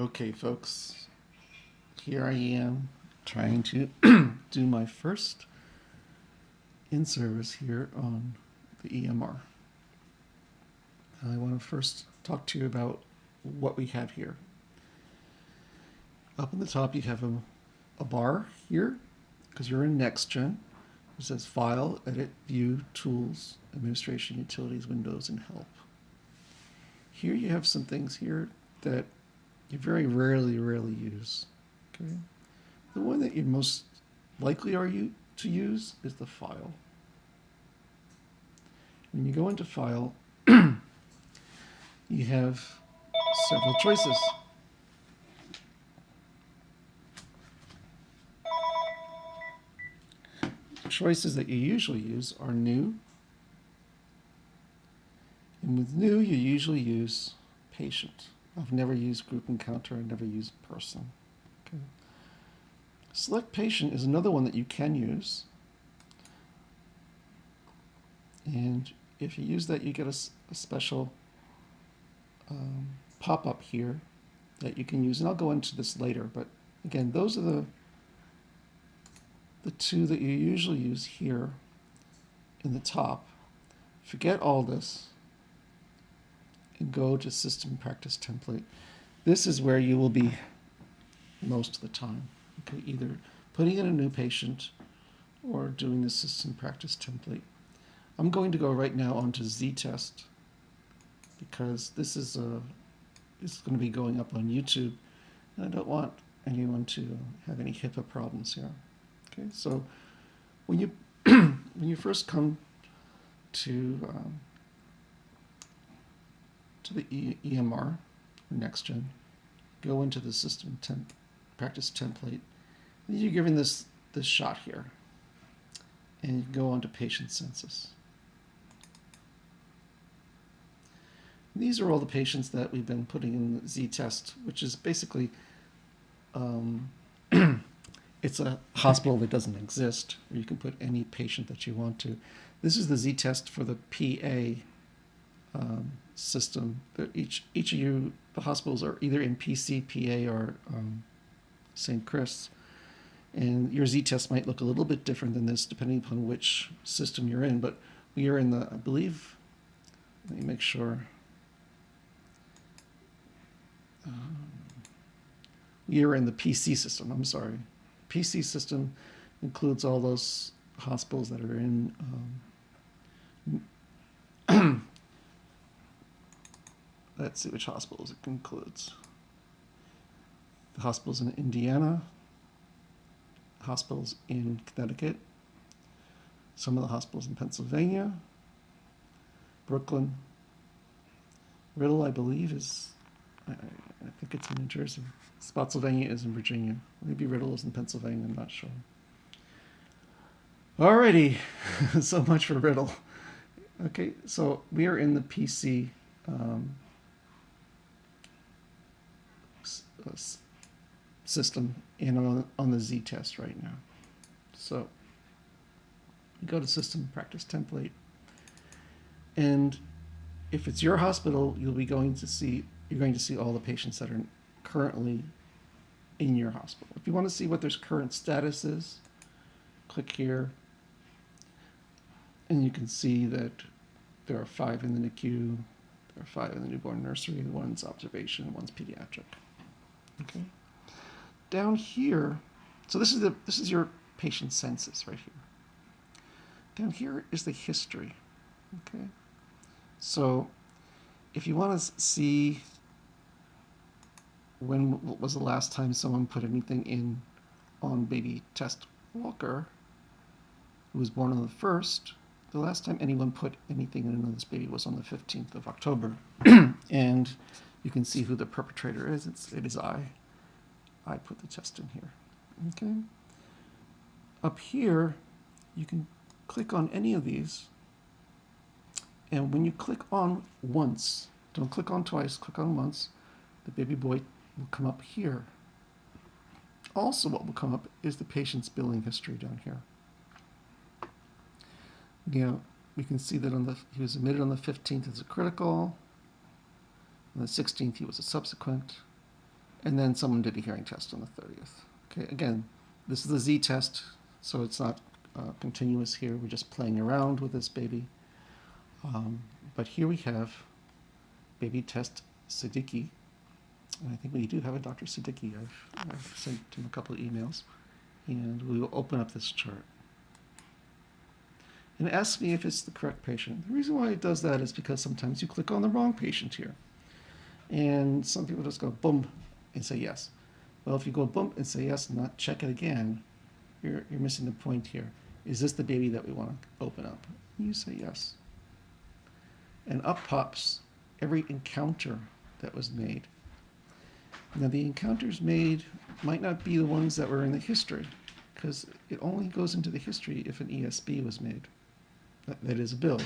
Okay, folks, here I am trying to do my first in-service here on the EMR. I want to first talk to you about what we have here. Up in the top, you have a bar here, because you're in NextGen. It says File, Edit, View, Tools, Administration, Utilities, Windows, and Help. Here you have some things here that you very rarely use. Okay, the one that you most likely are to use is the File. When you go into File, you have several choices. Choices that you usually use are New, and with New you usually use Patient. I've never used Group Encounter, I've never used Person. Okay. Select Patient is another one that you can use, and if you use that you get a special pop-up here that you can use, and I'll go into this later, but again, those are the two that you usually use here in the top. Forget all this and go to System Practice Template. This is where you will be most of the time. Okay, either putting in a new patient or doing the System Practice Template. I'm going to go right now onto Z-Test because this is going to be going up on YouTube, and I don't want anyone to have any HIPAA problems here. Okay, so when you when you first come to the EMR or NextGen, go into the System Practice Template, and you're given this shot here, and you can go on to Patient Census. These are all the patients that we've been putting in the Z-Test, which is basically it's a hospital that doesn't exist, where you can put any patient that you want to. This is the Z-Test for the PA system. Each of you, the hospitals are either in PC, PA, or St. Chris. And your Z-Test might look a little bit different than this, depending upon which system you're in. But we are in the, I believe, let me make sure. We are in the PC system, I'm sorry. PC system includes all those hospitals that are in let's see which hospitals it includes. The hospitals in Indiana, hospitals in Connecticut, some of the hospitals in Pennsylvania, Brooklyn. Riddle, I believe, is, I think it's in New Jersey. Spotsylvania is in Virginia. Maybe Riddle is in Pennsylvania, I'm not sure. Alrighty, so much for Riddle. Okay, so we are in the PC system and on the Z-Test right now. So you go to System Practice Template, and if it's your hospital, you're going to see all the patients that are currently in your hospital. If you want to see what their current status is, click here, and you can see that there are 5 in the NICU, there are 5 in the newborn nursery, one's observation, one's pediatric. Okay. Down here, so this is your patient census right here. Down here is the history. Okay. So if you want to see what was the last time someone put anything in on baby Test Walker, who was born on the 1st, the last time anyone put anything in on this baby was on the 15th of October. And you can see who the perpetrator is. It is I. I put the test in here. Okay. Up here, you can click on any of these. And when you click on once, don't click on twice, click on once, the baby boy will come up here. Also what will come up is the patient's billing history down here. Now, we can see that he was admitted on the 15th as a critical. On the 16th, he was a subsequent. And then someone did a hearing test on the 30th. Okay, again, this is the Z test, so it's not continuous here. We're just playing around with this baby. But here we have baby test Siddiqui. And I think we do have a Dr. Siddiqui. I've sent him a couple of emails. And we will open up this chart. And it asks me if it's the correct patient. The reason why it does that is because sometimes you click on the wrong patient here. And some people just go boom and say yes. Well, if you go boom and say yes and not check it again, you're missing the point here. Is this the baby that we want to open up? You say yes. And up pops every encounter that was made. Now, the encounters made might not be the ones that were in the history, because it only goes into the history if an ESB was made. That is a bill.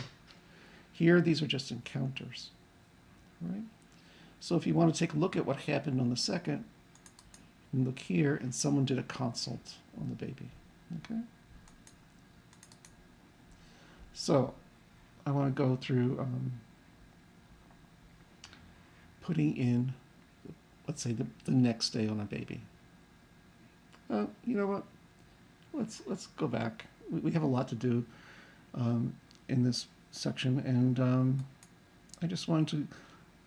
Here, these are just encounters. Right? So if you want to take a look at what happened on the 2nd, you look here, and someone did a consult on the baby. Okay? So I want to go through putting in, let's say, the next day on a baby. You know what? Let's go back. We have a lot to do in this section, and I just wanted to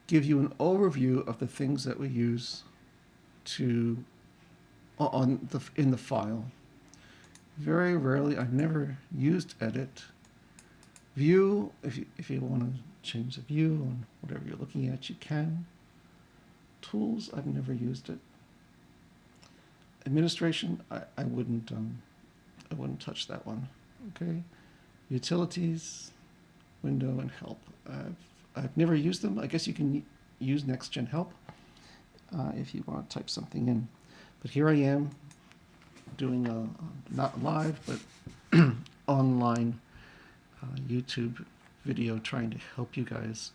give you an overview of the things that we use to in the file. Very rarely, I've never used edit. View, if you want to change the view on whatever you're looking at, you can. Tools, I've never used it. Administration, I wouldn't touch that one. Okay. Utilities, window, and help. I've never used them. I guess you can use NextGen Help if you want to type something in. But here I am doing a not live but online YouTube video trying to help you guys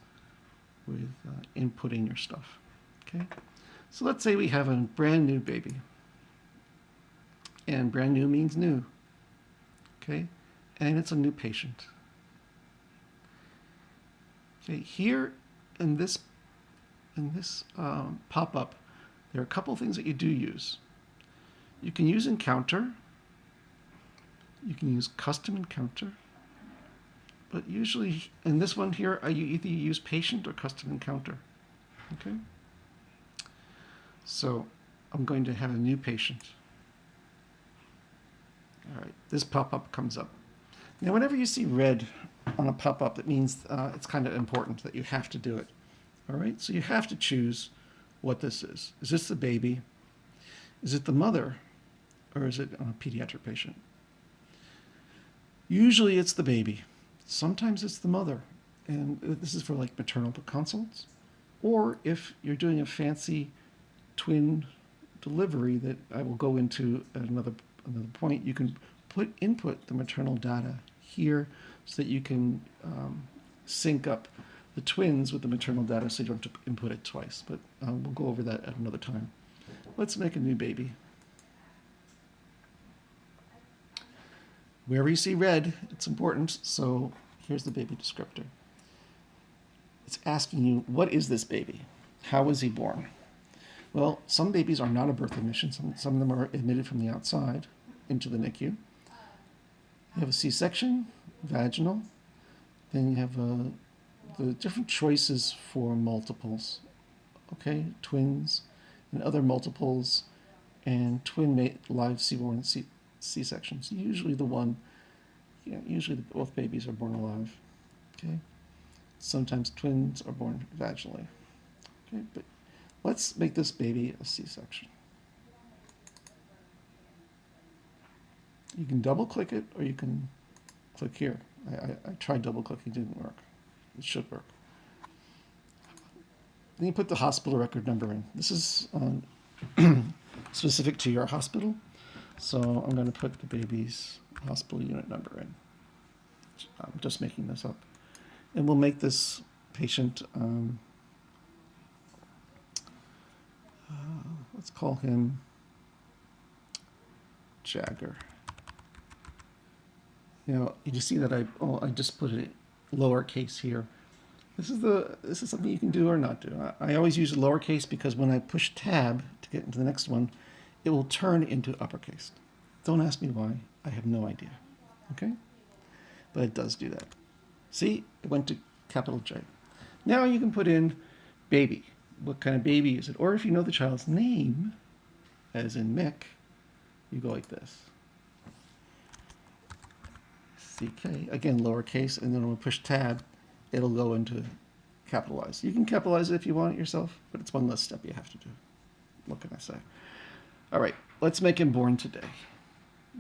with inputting your stuff. Okay, so let's say we have a brand new baby, and brand new means new. Okay, and it's a new patient. Okay, here in this pop-up, there are a couple things that you do use. You can use encounter. You can use custom encounter. But usually, in this one here, you either use patient or custom encounter. Okay? So, I'm going to have a new patient. All right, this pop-up comes up. Now, whenever you see red on a pop-up, it means it's kind of important that you have to do it. All right, so you have to choose what this is. Is this the baby? Is it the mother? Or is it a pediatric patient? Usually it's the baby. Sometimes it's the mother. And this is for like maternal consults. Or if you're doing a fancy twin delivery that I will go into at another point, you can input the maternal data here so that you can sync up the twins with the maternal data so you don't have to input it twice. But we'll go over that at another time. Let's make a new baby. Wherever you see red, it's important. So here's the baby descriptor. It's asking you, what is this baby? How was he born? Well, some babies are not a birth admission. Some of them are admitted from the outside into the NICU. You have a C-section, vaginal. Then you have the different choices for multiples. Okay, twins and other multiples, and twin live seaborn C-sections. Usually the one, usually both babies are born alive. Okay, sometimes twins are born vaginally. Okay, but let's make this baby a C-section. You can double click it, or you can click here. I tried double clicking, it didn't work. It should work. Then you put the hospital record number in. This is specific to your hospital. So I'm going to put the baby's hospital unit number in. I'm just making this up. And we'll make this patient, let's call him Jagger. You see that I just put it lowercase here. This is something you can do or not do. I always use lowercase because when I push tab to get into the next one, it will turn into uppercase. Don't ask me why. I have no idea. Okay? But it does do that. See? It went to capital J. Now you can put in baby. What kind of baby is it? Or if you know the child's name, as in Mick, you go like this. CK, again, lowercase, and then when we push tab, it'll go into capitalize. You can capitalize it if you want it yourself, but it's one less step you have to do. What can I say? All right, let's make him born today,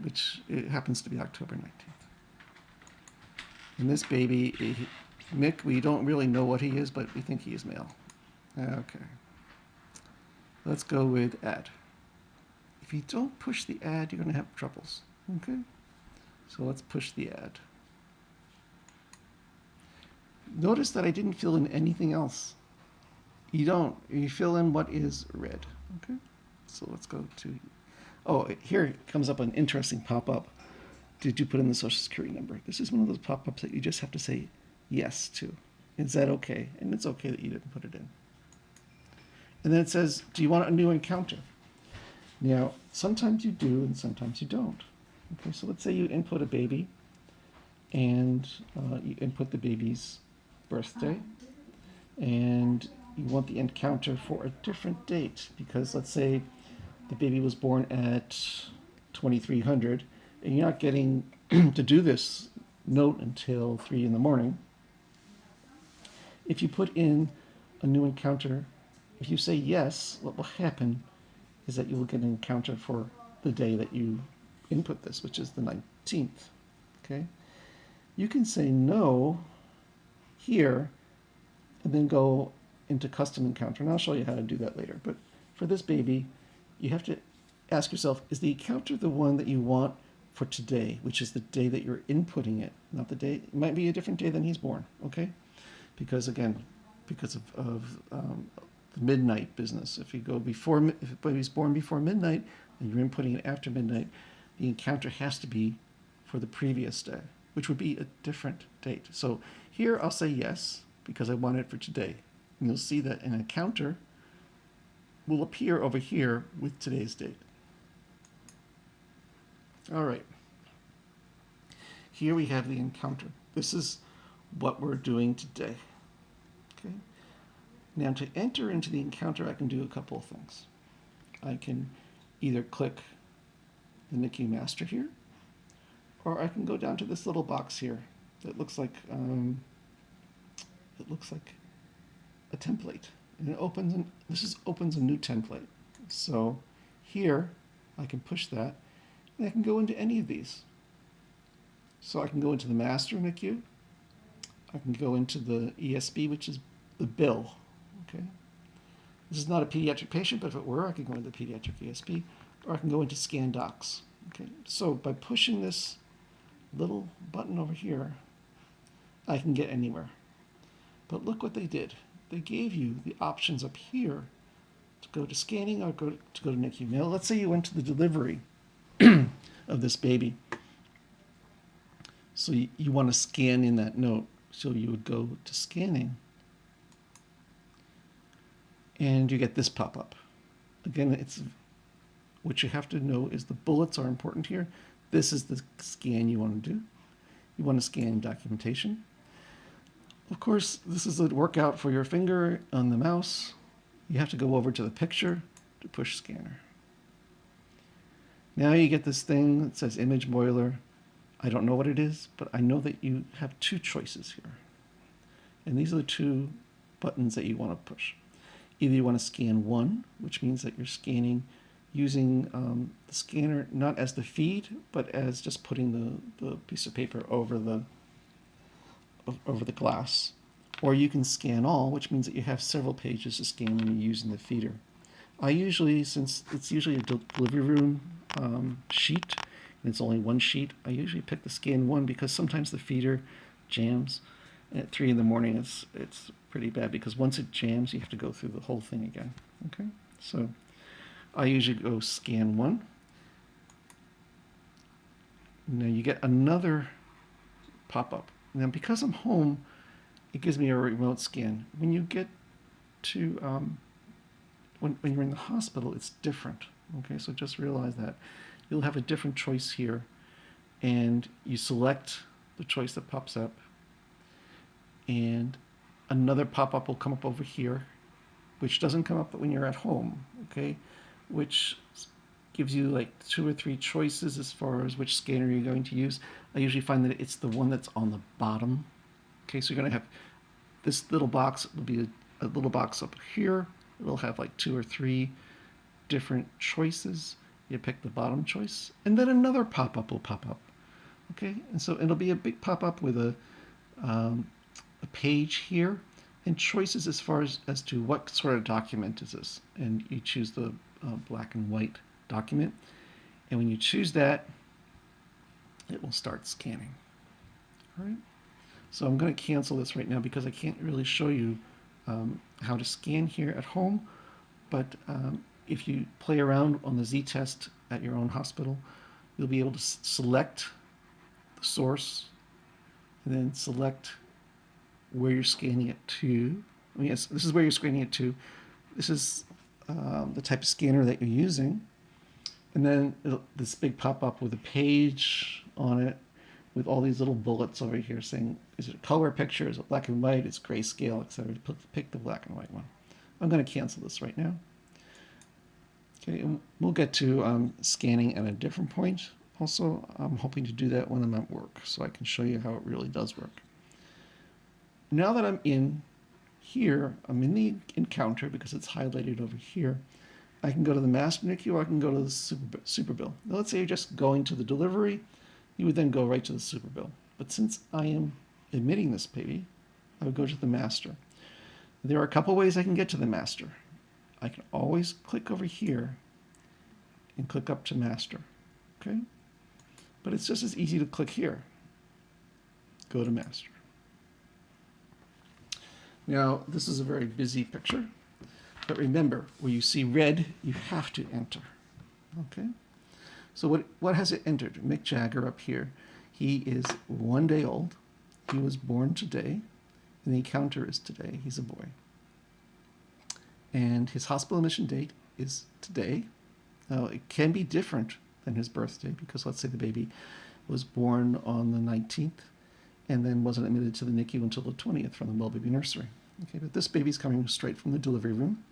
which it happens to be October 19th. And this baby, Mick, we don't really know what he is, but we think he is male. Okay. Let's go with add. If you don't push the add, you're going to have troubles. Okay? So let's push the add. Notice that I didn't fill in anything else. You don't. You fill in what is red. Okay? So let's go to... Oh, here comes up an interesting pop-up. Did you put in the Social Security number? This is one of those pop-ups that you just have to say yes to. Is that okay? And it's okay that you didn't put it in. And then it says, do you want a new encounter? Now, sometimes you do and sometimes you don't. Okay, so let's say you input a baby and you input the baby's birthday and you want the encounter for a different date because let's say the baby was born at 2300 and you're not getting to do this note until 3 in the morning. If you put in a new encounter, if you say yes, what will happen is that you will get an encounter for the day that you input this, which is the 19th. Okay? You can say no here and then go into custom encounter. And I'll show you how to do that later. But for this baby, you have to ask yourself, is the encounter the one that you want for today, which is the day that you're inputting it, not the day. It might be a different day than he's born, okay? Because again, because of the midnight business. If you go before, if a baby's born before midnight and you're inputting it after midnight, the encounter has to be for the previous day, which would be a different date. So here I'll say yes, because I want it for today. And you'll see that an encounter will appear over here with today's date. All right. Here we have the encounter. This is what we're doing today. Okay. Now to enter into the encounter, I can do a couple of things. I can either click the NICU master here, or I can go down to this little box here that looks like a template, and it opens. Opens a new template. So here I can push that, and I can go into any of these. So I can go into the master NICU. I can go into the ESB, which is the bill. Okay. This is not a pediatric patient, but if it were, I could go into pediatric ESB, or I can go into scan docs. Okay. So by pushing this little button over here, I can get anywhere. But look what they did. They gave you the options up here to go to scanning or to go to NICU. Now, let's say you went to the delivery of this baby. So you want to scan in that note. So you would go to scanning. And you get this pop-up. Again, what you have to know is the bullets are important here. This is the scan you want to do. You want to scan documentation. Of course, this is a workout for your finger on the mouse. You have to go over to the picture to push scanner. Now you get this thing that says image boiler. I don't know what it is, but I know that you have two choices here. And these are the two buttons that you want to push. Either you want to scan one, which means that you're scanning using the scanner not as the feed, but as just putting the piece of paper over the glass. Or you can scan all, which means that you have several pages to scan when you're using the feeder. I usually, since it's usually a delivery room sheet, and it's only one sheet, I usually pick the scan one because sometimes the feeder jams. And at 3 in the morning, it's pretty bad because once it jams, you have to go through the whole thing again. Okay, so I usually go scan one. Now you get another pop-up. Now because I'm home, it gives me a remote scan. When you get to when you're in the hospital, it's different. Okay, so just realize that you'll have a different choice here, and you select the choice that pops up, and another pop-up will come up over here, which doesn't come up when you're at home. Okay, which gives you like 2 or 3 choices as far as which scanner you're going to use. I usually find that it's the one that's on the bottom. Okay, so you're going to have this little box will be a little box up here. It'll have like 2 or 3 different choices. You pick the bottom choice, and then another pop-up will pop up. Okay, and so it'll be a big pop-up with a page here and choices as far as to what sort of document is this. And you choose the black and white document. And when you choose that, it will start scanning. All right. So I'm going to cancel this right now because I can't really show you how to scan here at home. But if you play around on the Z-test at your own hospital, you'll be able to select the source and then select where you're scanning it to. Yes, this is where you're scanning it to. This is the type of scanner that you're using. And then this big pop-up with a page on it with all these little bullets over here saying, is it a color picture, is it black and white, it's grayscale, etc. Pick the black and white one. I'm going to cancel this right now. Okay, and we'll get to scanning at a different point. Also, I'm hoping to do that when I'm at work so I can show you how it really does work. Now that I'm in here, I'm in the encounter because it's highlighted over here. I can go to the master NICU or I can go to the super bill. Now let's say you're just going to the delivery, you would then go right to the super bill. But since I am admitting this baby, I would go to the master. There are a couple ways I can get to the master. I can always click over here and click up to master, okay? But it's just as easy to click here. Go to master. Now, this is a very busy picture, but remember, where you see red, you have to enter, okay? So what has it entered? Mick Jagger up here. He is 1 day old. He was born today, and the encounter is today. He's a boy. And his hospital admission date is today. Now, it can be different than his birthday because let's say the baby was born on the 19th and then wasn't admitted to the NICU until the 20th from the Well Baby Nursery. Okay, but this baby's coming straight from the delivery room.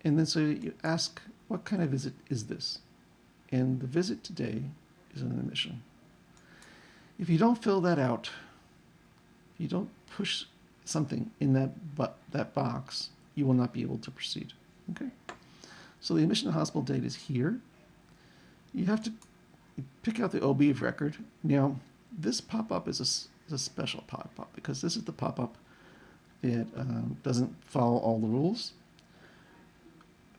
And then so you ask, what kind of visit is this? And the visit today is an admission. If you don't fill that out, if you don't push something in that box, you will not be able to proceed. Okay? So the admission to hospital date is here. You have to pick out the OB of record. Now, this pop-up is a special pop-up because this is the pop-up that doesn't follow all the rules.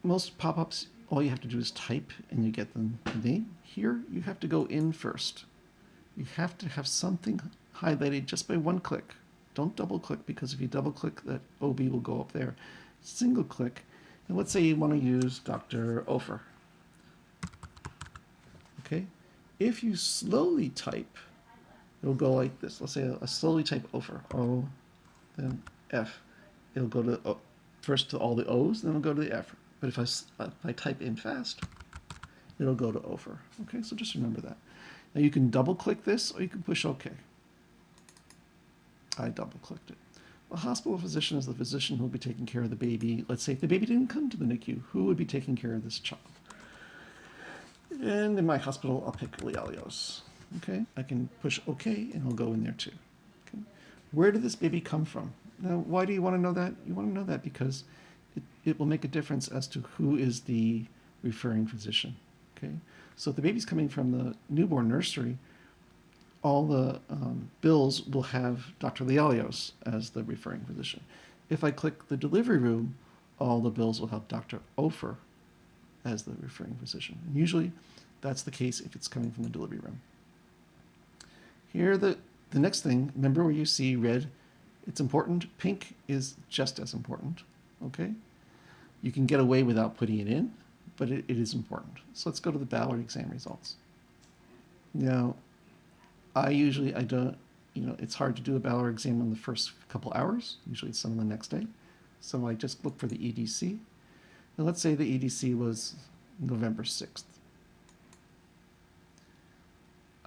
Most pop-ups, all you have to do is type and you get the name. Here, you have to go in first. You have to have something highlighted just by one click. Don't double click because if you double click, that OB will go up there. Single click, and let's say you want to use Dr. Ofer. Okay, if you slowly type, it'll go like this. Let's say I slowly type Ofer, O, then F. It'll go to first to all the O's, then it'll go to the F. But if I type in fast, it'll go to Ofer. Okay, so just remember that. Now you can double click this or you can push OK. I double clicked it. A hospital physician is the physician who will be taking care of the baby. Let's say if the baby didn't come to the NICU, who would be taking care of this child? And in my hospital, I'll pick Lialios. Okay, I can push OK and it'll go in there too. Okay. Where did this baby come from? Now, why do you want to know that? You want to know that because it will make a difference as to who is the referring physician. Okay, so if the baby's coming from the newborn nursery, all the bills will have Dr. Lialios as the referring physician. If I click the delivery room, all the bills will have Dr. Ofer as the referring physician. And usually that's the case if it's coming from the delivery room. Here, the next thing, remember where you see red, it's important. Pink is just as important, okay? You can get away without putting it in, but it is important. So let's go to the Ballard exam results. Now, I don't, it's hard to do a Ballard exam in the first couple hours. Usually it's some of the next day. So I just look for the EDC. And let's say the EDC was November 6th.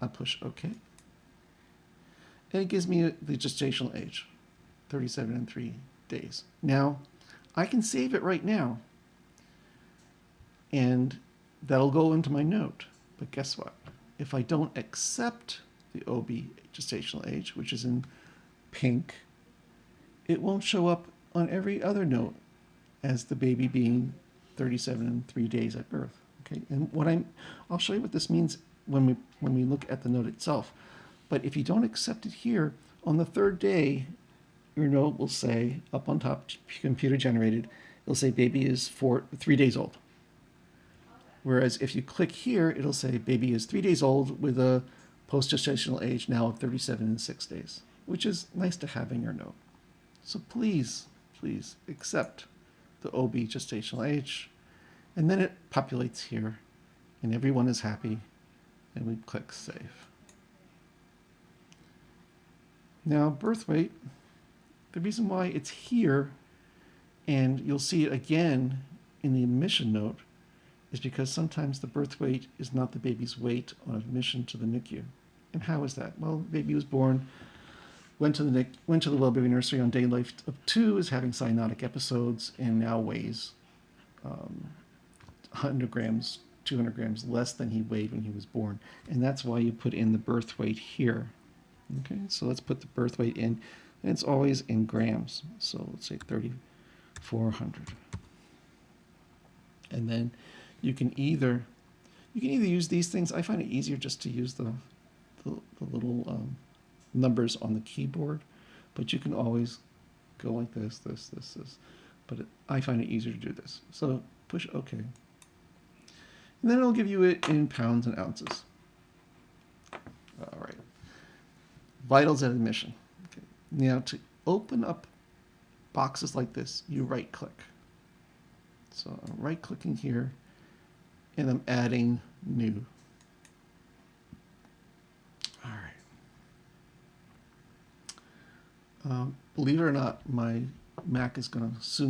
I'll push OK. And it gives me the gestational age, 37 and 3 days. Now, I can save it right now, and that'll go into my note. But guess what? If I don't accept the OB gestational age, which is in pink, it won't show up on every other note as the baby being 37 and 3 days at birth. Okay, and I'll show you what this means when we look at the note itself. But if you don't accept it here, on the third day, your note will say up on top, computer generated, it'll say baby is 3 days old. Whereas if you click here, it'll say baby is 3 days old with a post-gestational age now of 37 and 6 days, which is nice to have in your note. So please, please accept the OB gestational age, and then it populates here, and everyone is happy, and we click save. Now, birth weight, the reason why it's here, and you'll see it again in the admission note, is because sometimes the birth weight is not the baby's weight on admission to the NICU. And how is that? Well, the baby was born, went to the well baby nursery on day life of 2, is having cyanotic episodes, and now weighs 100 grams, 200 grams less than he weighed when he was born. And that's why you put in the birth weight here. Okay, so let's put the birth weight in, and it's always in grams. So let's say 3,400. And then you can either use these things. I find it easier just to use the little numbers on the keyboard, but you can always go like this. But I find it easier to do this. So push OK. And then it'll give you it in pounds and ounces. All right. Vitals at admission. Okay. Now to open up boxes like this, you right click. So I'm right clicking here, and I'm adding new. All right. Believe it or not, my Mac is going to soon